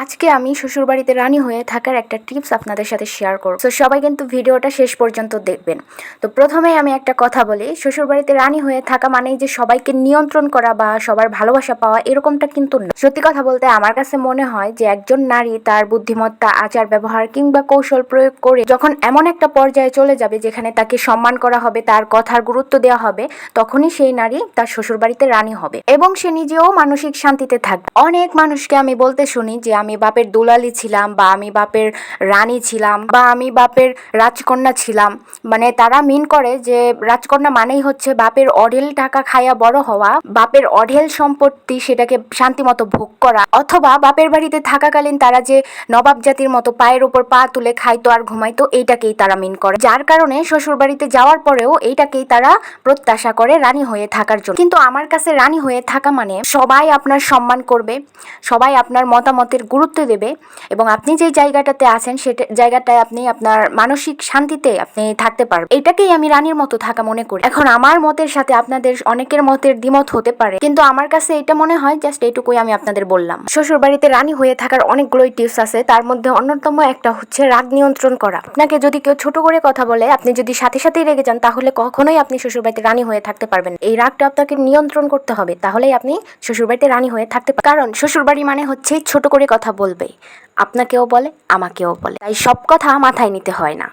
আজকে আমি শ্বশুরবাড়িতে রানী হয়ে থাকার একটা টিপস আপনাদের সাথে শেয়ার করব। তো সবাই কিন্তু ভিডিওটা শেষ পর্যন্ত দেখবেন। তো প্রথমেই আমি একটা কথা বলি, শ্বশুরবাড়িতে রানী হয়ে থাকা মানেই যে সবাইকে নিয়ন্ত্রণ করা বা সবার ভালোবাসা পাওয়া এরকমটা কিন্তু না। সত্যি কথা বলতে আমার কাছে মনে হয় যে একজন নারী তার বুদ্ধিমত্তা, আচার ব্যবহার কিংবা কৌশল প্রয়োগ করে যখন এমন একটা পর্যায়ে চলে যাবে যেখানে তাকে সম্মান করা হবে, তার কথার গুরুত্ব দেওয়া হবে, তখনই সেই নারী তার শ্বশুরবাড়িতে রানী হবে এবং সে নিজেও মানসিক শান্তিতে থাকবে। অনেক মানুষকে আমি বলতে শুনি যে আমি বাপের দুলালি ছিলাম, বা আমি বাপের রানী ছিলাম, বা আমি বাপের রাজকন্যা ছিলাম। মানে তারা মিন করে যে রাজকন্যা মানেই হচ্ছে বাপের অঢেল টাকা খাইয়া বড় হওয়া, বাপের অঢেল সম্পত্তি সেটাকে শান্তিমতো ভোগ করা, অথবা বাপের বাড়িতে থাকাকালীন তারা যে নবাব জাতির মতো পায়ের উপর পা তুলে খাইতো আর ঘুমাইতো, এইটাকেই তারা মিন করে। যার কারণে শ্বশুর বাড়িতে যাওয়ার পরেও এইটাকেই তারা প্রত্যাশা করে রানী হয়ে থাকার জন্য। কিন্তু আমার কাছে রানী হয়ে থাকা মানে সবাই আপনার সম্মান করবে, সবাই আপনার মতামতের গুরুত্ব দেবে, এবং আপনি যে জায়গাটাতে আছেন সেটা জায়গাটায় আপনি আপনার মানসিক শান্তিতে আপনি থাকতে পারবেন। এটাকেই আমি রানীর মতো থাকা মনে করি। এখন আমার মতের সাথে আপনাদের অনেকের মতের দ্বিমত হতে পারে, কিন্তু আমার কাছে এটা মনে হয় জাস্ট এইটুকুই আমি আপনাদের বললাম। শ্বশুর বাড়িতে রানী হয়ে থাকার অনেকগুলোই টিপস আছে, তার মধ্যে অন্যতম একটা হচ্ছে রাগ নিয়ন্ত্রণ করা। আপনাকে যদি কেউ ছোট করে কথা বলে আপনি যদি সাথে সাথেই রেগে যান, তাহলে কখনোই আপনি শ্বশুর বাড়িতে রানী হয়ে থাকতে পারবেন। এই রাগটা আপনাকে নিয়ন্ত্রণ করতে হবে, তাহলেই আপনি শ্বশুর বাড়িতে রানী হয়ে থাকতে পারবেন। কারণ শ্বশুর বাড়ি মানে হচ্ছে ছোট করে কথা বলবে, আপনাকেও বলে আমাকেও বলে, তাই সব কথা মাথায় নিতে হয় না।